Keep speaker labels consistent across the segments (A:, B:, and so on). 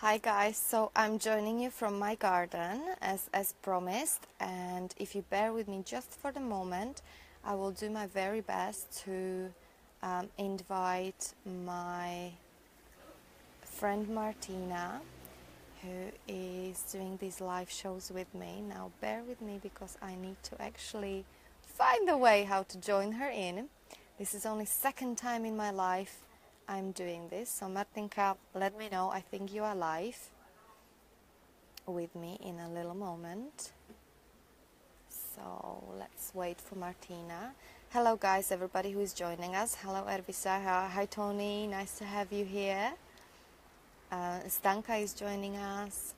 A: Hi guys, so I'm joining you from my garden as promised, and if you bear with me just for the moment, I will do my very best to invite my friend Martina, who is doing these live shows with me. Now bear with me because I need to actually find a way how to join her in. This is only second time in my life I'm doing this, so Martinka, let me know. I think you are live with me in a little moment. So let's wait for Martina. Hello guys, everybody who is joining us. Hello Ervisa, hi Tony, nice to have you here. Stanka is joining us.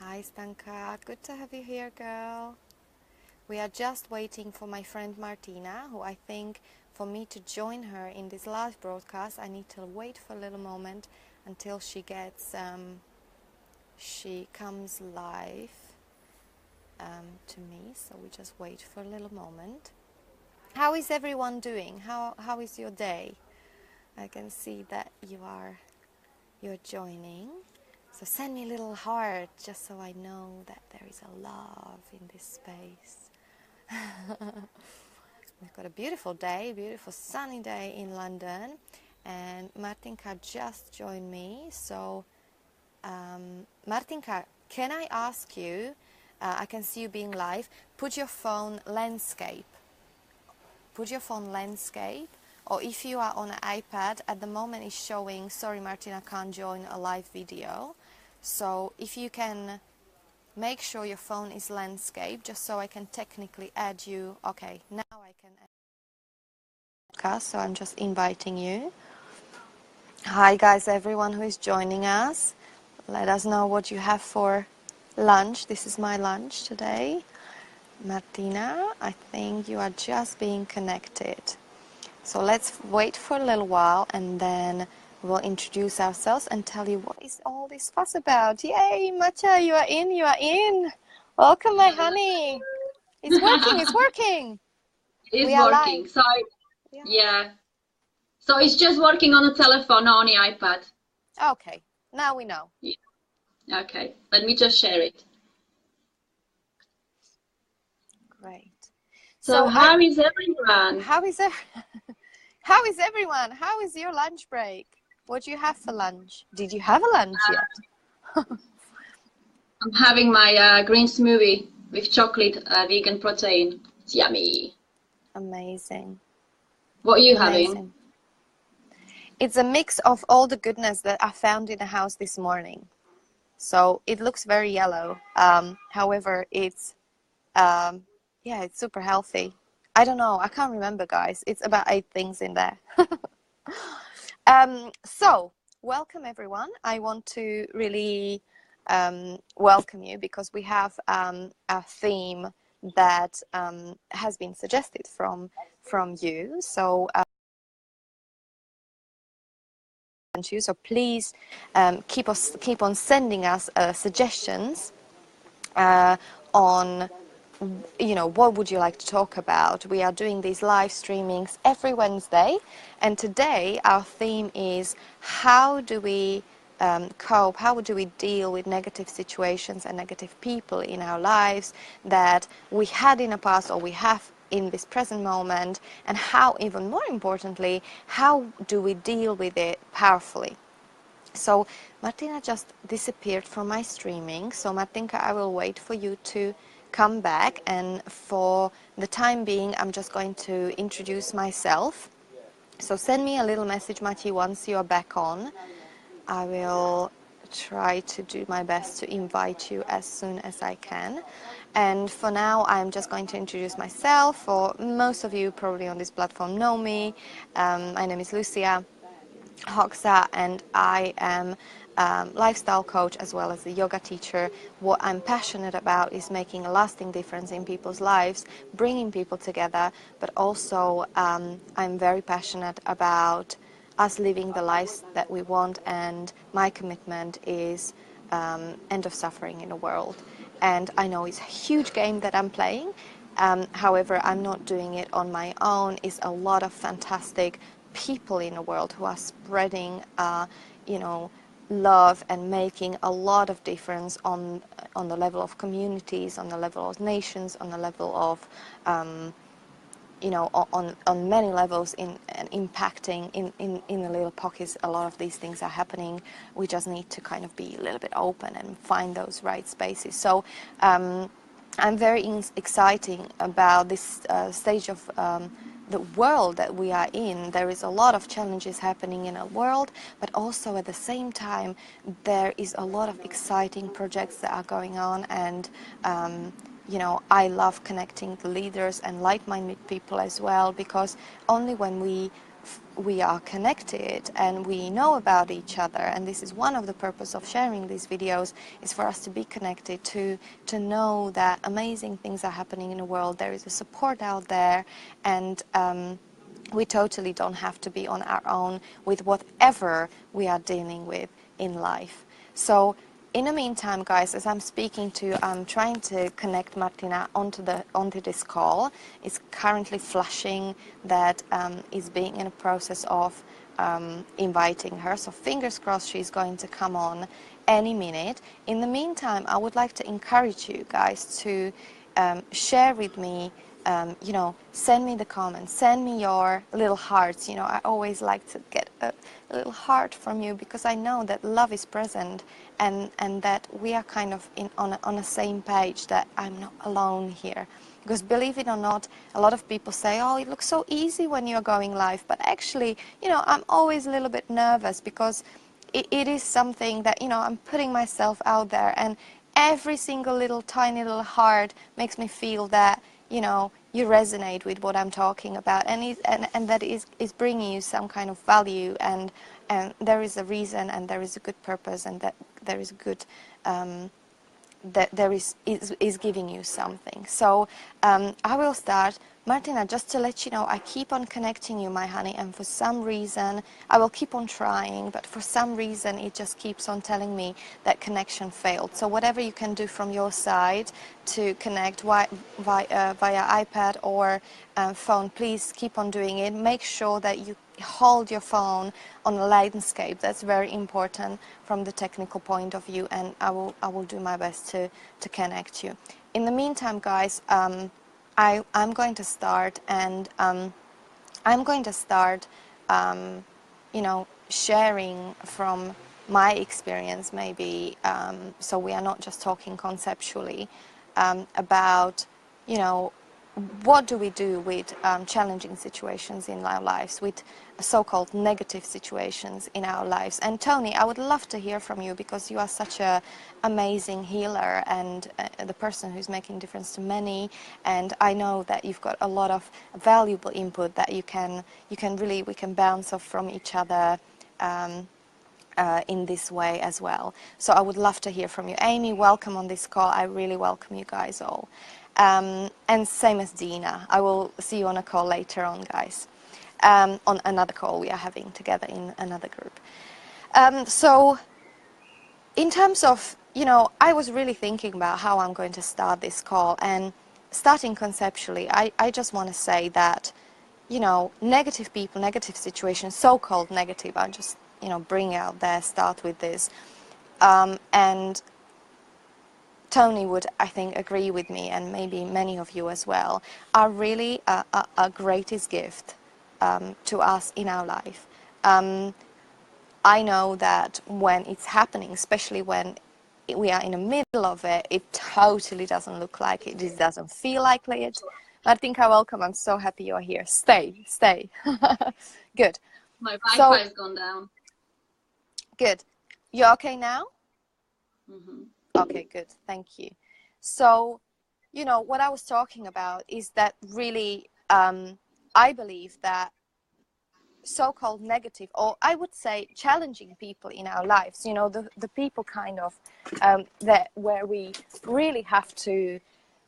A: Hi Stanka, good to have you here, girl. We are just waiting for my friend Martina, who I think for me to join her in this live broadcast I need to wait for a little moment until she comes live to me, so we just wait for a little moment. How is everyone doing? How is your day? I can see that you're joining, so send me a little heart just so I know that there is a love in this space. We've got a beautiful day, beautiful sunny day in London, and Martinka just joined me. So Martinka, can I ask you, I can see you being live, put your phone landscape, or if you are on an iPad, at the moment it's showing, sorry Martina, can't join a live video, so if you can make sure your phone is landscape, just so I can technically add you. Okay, now I can add, so I'm just inviting you. Hi guys, everyone who is joining us. Let us know what you have for lunch. This is my lunch today. Martina, I think you are just being connected. So let's wait for a little while and then we'll introduce ourselves and tell you what is all this fuss about. Yay, Matcha, you are in. Welcome, my honey. It's working.
B: It's
A: We are live.
B: working. So, yeah. So it's just working on a telephone, not on the iPad.
A: Okay, now we know.
B: Yeah. Okay, let me just share it.
A: Great.
B: So how is everyone?
A: How is everyone? How is your lunch break? What do you have for lunch? Did you have a lunch yet?
B: I'm having my green smoothie with chocolate vegan protein. It's yummy.
A: Amazing.
B: What are you having?
A: It's a mix of all the goodness that I found in the house this morning. So it looks very yellow. However, it's super healthy. I don't know. I can't remember, guys. It's about 8 things in there. So welcome everyone. I want to really welcome you because we have a theme that has been suggested from you. So please keep on sending us suggestions on what would you like to talk about. We are doing these live streamings every Wednesday, and today our theme is how do we cope, how do we deal with negative situations and negative people in our lives that we had in the past or we have in this present moment, and how, even more importantly, how do we deal with it powerfully. So Martina just disappeared from my streaming, so Martinka, I will wait for you to come back, and for the time being I'm just going to introduce myself. So send me a little message, Mati, once you are back on. I will try to do my best to invite you as soon as I can. And for now I'm just going to introduce myself. For most of you probably on this platform know me. My name is Lucia Hoxa, and I am lifestyle coach as well as a yoga teacher. What I'm passionate about is making a lasting difference in people's lives, bringing people together, but also I'm very passionate about us living the lives that we want, and my commitment is end of suffering in the world. And I know it's a huge game that I'm playing. However, I'm not doing it on my own. It's a lot of fantastic people in the world who are spreading, love and making a lot of difference on the level of communities, on the level of nations, on the level of you know, on many levels in and impacting in the little pockets. A lot of these things are happening. We just need to kind of be a little bit open and find those right spaces. So I'm very exciting about this stage of the world that we are in. There is a lot of challenges happening in our world, but also at the same time there is a lot of exciting projects that are going on, and you know, I love connecting the leaders and like-minded people as well, because only when we are connected and we know about each other, and this is one of the purpose of sharing these videos, is for us to be connected, to know that amazing things are happening in the world. There is a support out there, and we totally don't have to be on our own with whatever we are dealing with in life. So in the meantime, guys, as I'm speaking to, I'm trying to connect Martina onto this call. It's currently flashing that is being in a process of inviting her. So fingers crossed she's going to come on any minute. In the meantime, I would like to encourage you guys to share with me, you know, send me the comments, send me your little hearts. You know, I always like to get a little heart from you, because I know that love is present, and that we are kind of on the same page, that I'm not alone here. Because believe it or not, a lot of people say, oh, it looks so easy when you're going live. But actually, you know, I'm always a little bit nervous, because it is something that, you know, I'm putting myself out there, and every single little tiny little heart makes me feel that, you know, you resonate with what I'm talking about, and that is bringing you some kind of value, and there is a reason, and there is a good purpose, and that there is a good that there is giving you something. So I will start. Martina, just to let you know, I keep on connecting you, my honey, and for some reason, I will keep on trying, but for some reason, it just keeps on telling me that connection failed. So whatever you can do from your side to connect via iPad or phone, please keep on doing it. Make sure that you hold your phone on a landscape. That's very important from the technical point of view, and I will do my best to connect you. In the meantime, guys, I'm going to start, and I'm going to start, you know, sharing from my experience, maybe, so we are not just talking conceptually about, you know, what do we do with challenging situations in our lives, with so-called negative situations in our lives. And Tony, I would love to hear from you, because you are such an amazing healer, and the person who's making difference to many, and I know that you've got a lot of valuable input that we can bounce off from each other in this way as well. So I would love to hear from you. Amy, welcome on this call. I really welcome you guys all. And same as Dina. I will see you on a call later on, guys. On another call we are having together in another group. So in terms of, you know, I was really thinking about how I'm going to start this call, and starting conceptually, I just want to say that, you know, negative people, negative situations, so-called negative, I'll just, you know, bring out there, start with this. And Tony would, I think, agree with me, and maybe many of you as well, are really a greatest gift to us in our life. I know that when it's happening, especially when we are in the middle of it, it totally doesn't look like it. It doesn't feel like it. Martinka, welcome. I'm so happy you're here. Stay. Good.
B: My Wi-Fi's gone down.
A: Good. You're okay now?
B: Mm-hmm.
A: Okay, good. Thank you. So, you know, what I was talking about is that really, I believe that so-called negative, or I would say challenging people in our lives, you know, the people kind of that where we really have to,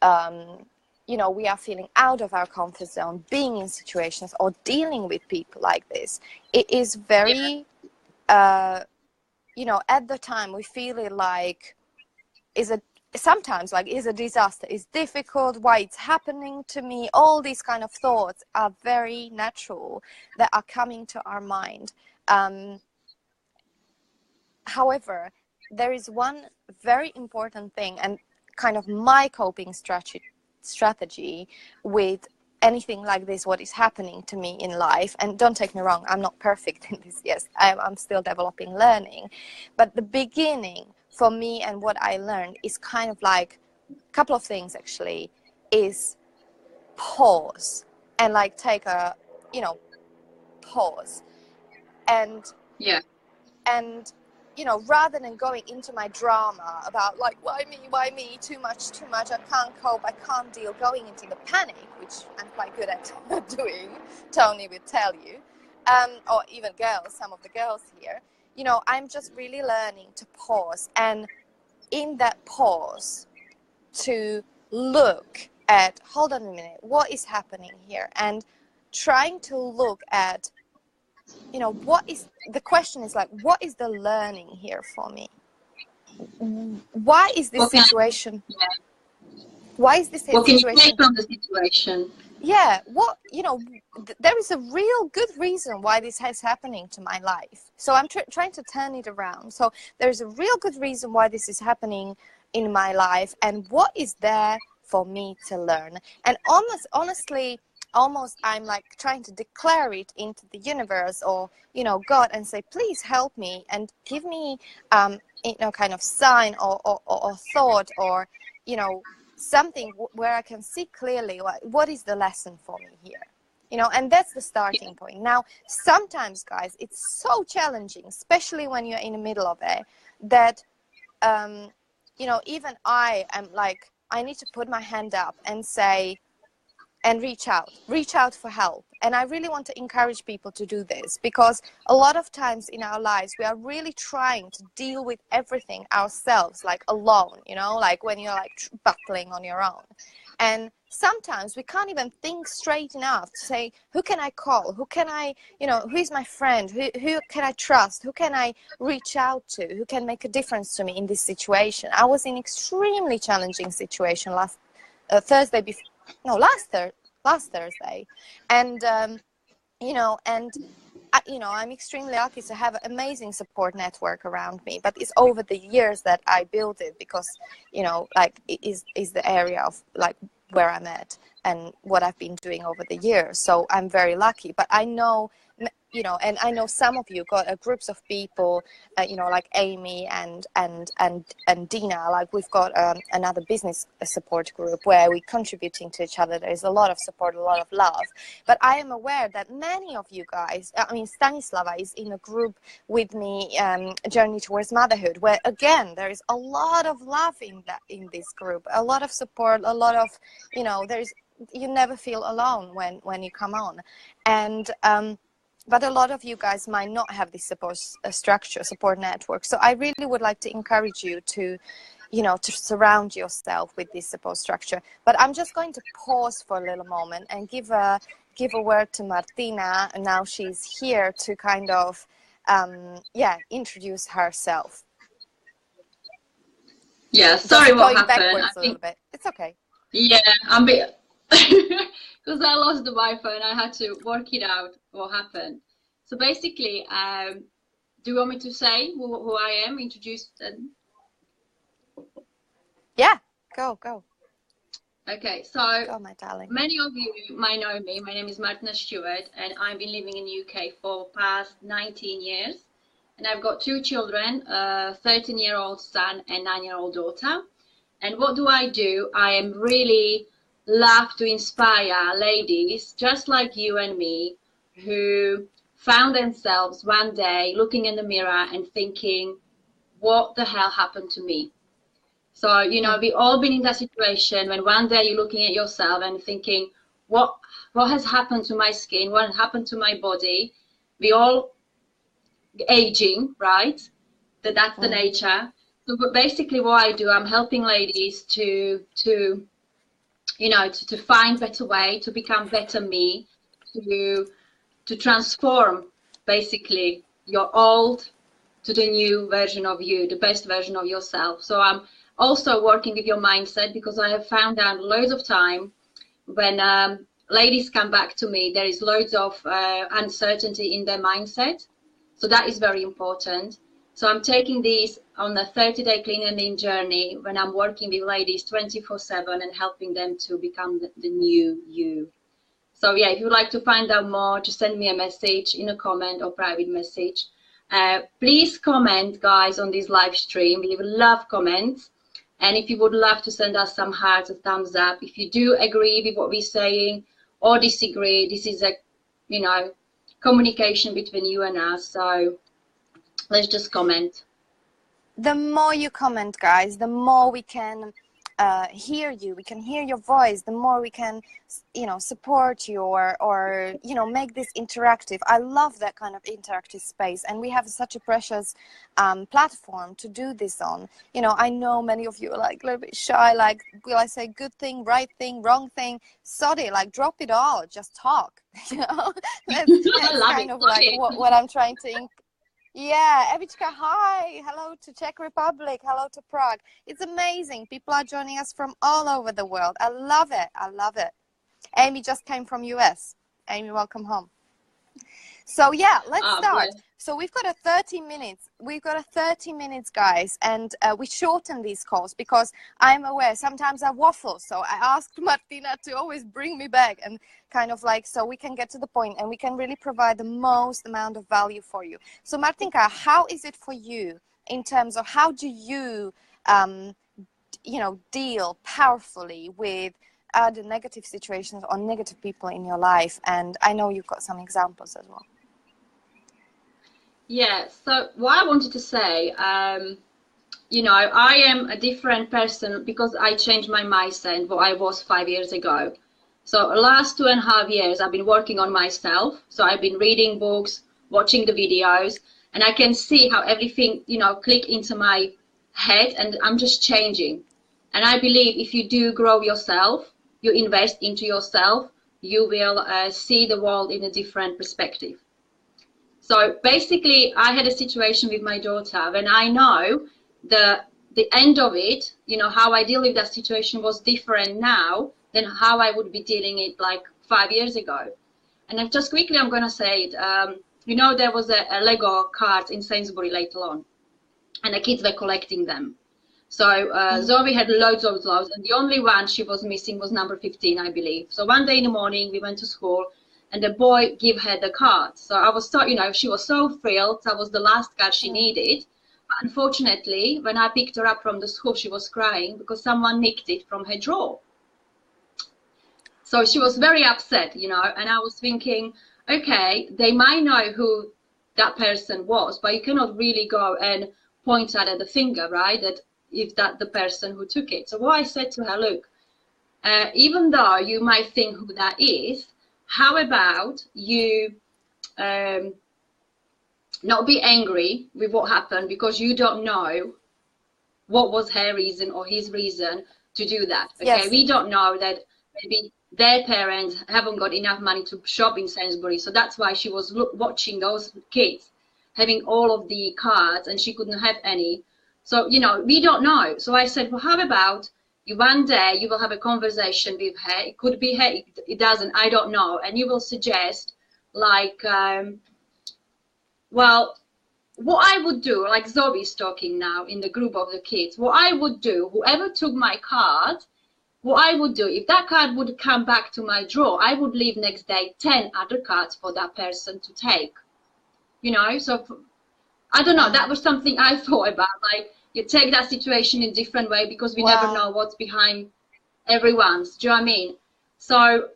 A: you know, we are feeling out of our comfort zone, being in situations or dealing with people like this. It is very, you know, at the time we feel it like sometimes like is a disaster, is difficult, why it's happening to me. All these kind of thoughts are very natural that are coming to our mind. however, there is one very important thing, and kind of my coping strategy with anything like this, what is happening to me in life. And don't take me wrong, I'm not perfect in this. Yes, I'm still developing, learning. But the beginning for me and what I learned is kind of like a couple of things actually, is pause and like take a, you know, pause and
B: Yeah.
A: you know, rather than going into my drama about like, why me, too much, I can't cope, I can't deal, going into the panic, which I'm quite good at doing, Tony would tell you, or even girls, some of the girls here, you know, I'm just really learning to pause, and in that pause to look at, hold on a minute, what is happening here, and trying to look at, you know, what is the question, is like, what is the learning here for me? Why is this
B: What can,
A: situation,
B: yeah.
A: why is this
B: What can you
A: situation,
B: take from the situation?
A: yeah, what, you know, there is a real good reason why this is happening to my life, so I'm trying to turn it around. So there's a real good reason why this is happening in my life, and what is there for me to learn. And honestly, almost I'm like trying to declare it into the universe, or, you know, God, and say, please help me and give me you know, kind of sign or thought, or, you know, something where I can see clearly what is the lesson for me here, you know. And that's the starting point. Now, sometimes, guys, it's so challenging, especially when you're in the middle of it, that you know, even I am like, I need to put my hand up and say, and reach out for help. And I really want to encourage people to do this, because a lot of times in our lives we are really trying to deal with everything ourselves, like alone, you know, like when you're like battling on your own. And sometimes we can't even think straight enough to say, who can I call, who can I, you know, who is my friend, who can I trust, who can I reach out to, who can make a difference to me in this situation. I was in extremely challenging situation last Thursday before, no, last Thursday, and you know, and you know, I'm extremely lucky to have an amazing support network around me. But it's over the years that I built it, because, you know, like, it is the area of like where I'm at and what I've been doing over the years. So I'm very lucky. But I know, you know, and I know some of you got groups of people, you know, like Amy and Dina. Like, we've got another business support group where we're contributing to each other. There's a lot of support, a lot of love. But I am aware that many of you guys, I mean, Stanislava is in a group with me, Journey Towards Motherhood, where again there is a lot of love in this group, a lot of support, a lot of, you know, you never feel alone when you come on. And but a lot of you guys might not have this support network. So I really would like to encourage you to, you know, to surround yourself with this support structure. But I'm just going to pause for a little moment and give a word to Martina. And now she's here to kind of, introduce herself.
B: Yeah,
A: Just
B: sorry what
A: going
B: happened.
A: backwards
B: I
A: a
B: think,
A: little bit. It's okay.
B: yeah, I'm a bit, because I lost the Wi-Fi and I had to work it out what happened. So basically, do you want me to say who I am, introduce them?
A: Yeah, go.
B: Okay, so
A: Go, my darling.
B: many of you might know me. My name is Martina Stewart, and I've been living in the UK for past 19 years. And I've got two children, a 13-year-old son and 9-year-old daughter. And what do? I am really love to inspire ladies just like you and me, who found themselves one day looking in the mirror and thinking, what the hell happened to me? So, you know, we've all been in that situation when one day you're looking at yourself and thinking, what has happened to my skin? What happened to my body? We all aging, right? That's the nature. So but basically what I do, I'm helping ladies to you know, to find better way, to become better me, to transform basically your old to the new version of you, the best version of yourself. So I'm also working with your mindset, because I have found out loads of time when ladies come back to me, there is loads of uncertainty in their mindset. So that is very important. So I'm taking these on a 30-day clean and lean journey when I'm working with ladies 24/7 and helping them to become the new you. So yeah, if you'd like to find out more, just send me a message in a comment or private message. Please comment, guys, on this live stream. We would love comments. And if you would love to send us some hearts or thumbs up, if you do agree with what we're saying or disagree, this is a, you know, communication between you and us. So let's just comment.
A: The more you comment, guys, the more we can hear you, we can hear your voice, the more we can, you know, support you or you know, make this interactive. I love that kind of interactive space, and we have such a precious platform to do this on. You know, I know many of you are like a little bit shy, like, will I say good thing, right thing, wrong thing? Sorry, like, drop it all, just talk. You know, that's kind of like what I'm trying to yeah, Evichka, hi. Hello to Czech Republic. Hello to Prague. It's amazing. People are joining us from all over the world. I love it. I love it. Amy just came from US. Amy, welcome home. So yeah, let's start.
B: Yeah.
A: So we've got a 30 minutes. We've got a 30 minutes, guys, and we shorten these calls because I'm aware sometimes I waffle. So I asked Martina to always bring me back and kind of like, so we can get to the point and we can really provide the most amount of value for you. So Martinka, how is it for you in terms of how do you, you know, deal powerfully with the negative situations or negative people in your life? And I know you've got some examples as well.
B: Yeah, so what I wanted to say, you know, I am a different person because I changed my mindset what I was 5 years ago. So the last 2.5 years, I've been working on myself. So I've been reading books, watching the videos, and I can see how everything, you know, click into my head, and I'm just changing. And I believe if you do grow yourself, you invest into yourself, you will see the world in a different perspective. So basically, I had a situation with my daughter when I know the end of it, you know, how I deal with that situation was different now than how I would be dealing it like 5 years ago. And then just quickly, I'm going to say it. You know, there was a Lego cards in Sainsbury later on, and the kids were collecting them. So Zoe had loads of those, and the only one she was missing was number 15, I believe. So one day in the morning, we went to school, and the boy gave her the card. So I was so, you know, she was so thrilled. That was the last card she needed. But unfortunately, when I picked her up from the school, she was crying because someone nicked it from her drawer. So she was very upset, you know, and I was thinking, okay, they might know who that person was, but you cannot really go and point at the finger, right? That if that the person who took it. So what I said to her, look, even though you might think who that is, how about you not be angry with what happened because you don't know what was her reason or his reason to do that. Okay, yes. We don't know that maybe their parents haven't got enough money to shop in Sainsbury, so that's why she was watching those kids having all of the cards and she couldn't have any. So, you know, we don't know. So I said, well, how about you one day you will have a conversation with her. It could be her, it doesn't, I don't know. And you will suggest like, well, what I would do, like Zoe's talking now in the group of the kids, what I would do, whoever took my card, what I would do, if that card would come back to my drawer, I would leave next day 10 other cards for that person to take. You know, so I don't know, that was something I thought about, like you take that situation in a different way because we never know what's behind everyone's, do you know what I mean? So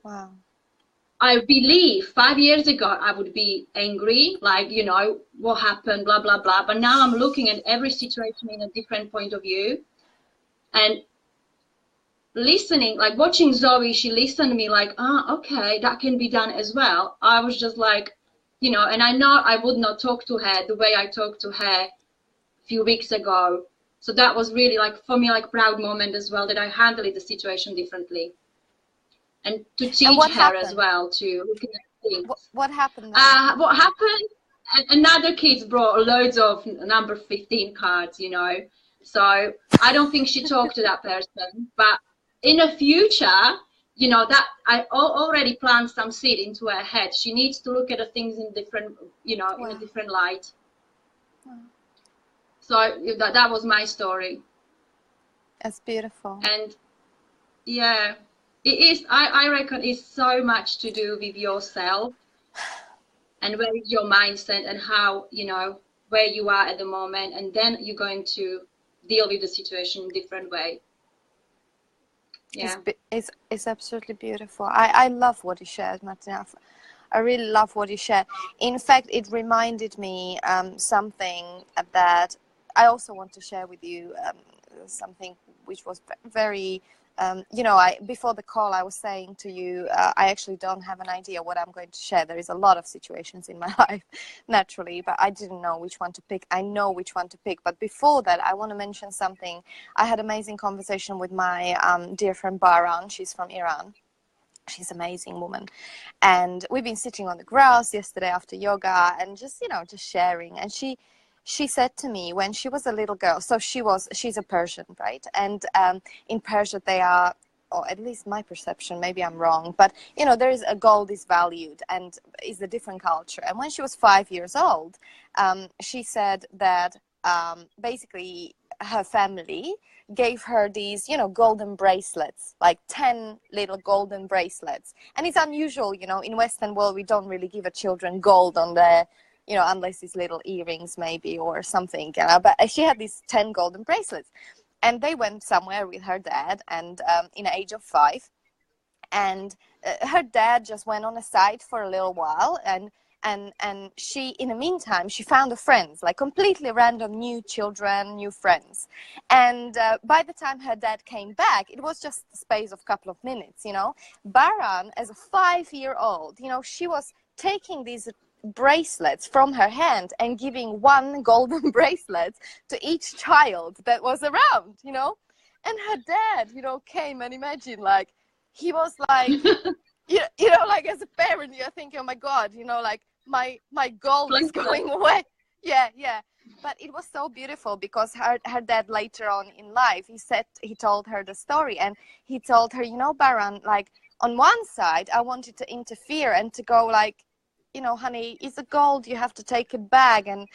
B: I believe 5 years ago I would be angry, like, you know, what happened, blah, blah, blah. But now I'm looking at every situation in a different point of view and listening, like watching Zoe, she listened to me like, okay, that can be done as well. I was just like, you know, and I know I would not talk to her the way I talked to her a few weeks ago. So that was really like, for me, like a proud moment as well, that I handled the situation differently. And to teach her as well to look at things.
A: What happened?
B: What happened? Another kid brought loads of number 15 cards, you know. So I don't think she talked to that person. But in the future, you know, that I already planted some seed into her head. She needs to look at the things in different, you know, in a different light. So that was my story.
A: That's beautiful.
B: And yeah, it is, I reckon it's so much to do with yourself and where is your mindset and how, where you are at the moment, and then you're going to deal with the situation in a different way. Yeah.
A: It's absolutely beautiful. I love what you shared, Martina. I really love what you shared. In fact, it reminded me something that I also want to share with you, something which was very, before the call, I was saying to you, I actually don't have an idea what I'm going to share. There is a lot of situations in my life, naturally, but I didn't know which one to pick. I know which one to pick. But before that, I want to mention something. I had an amazing conversation with my dear friend Baran. She's from Iran. She's an amazing woman. And we've been sitting on the grass yesterday after yoga and just sharing. And she said to me when she was a little girl, so she's a Persian, right? And in Persia they are, or at least my perception, maybe I'm wrong, but there is a gold is valued and is a different culture. And when she was 5 years old, she said that basically her family gave her these, golden bracelets, like 10 little golden bracelets. And it's unusual, in Western world, we don't really give a children gold on their, unless it's little earrings maybe or something. But she had these 10 golden bracelets. And they went somewhere with her dad and in the age of 5. And her dad just went on a side for a little while, and she, in the meantime, she found a friends, like completely random new children, new friends. And by the time her dad came back, it was just the space of a couple of minutes. Baran, as a 5-year-old, she was taking these bracelets from her hand and giving one golden bracelet to each child that was around. And her dad, came, and imagine, like, he was like, like as a parent, you're thinking, oh my God, like my gold is going away. Yeah. But it was so beautiful because her dad later on in life, he told her the story, and he told her, Baran, like on one side, I wanted to interfere and to go like, honey, it's a gold, you have to take it back. And,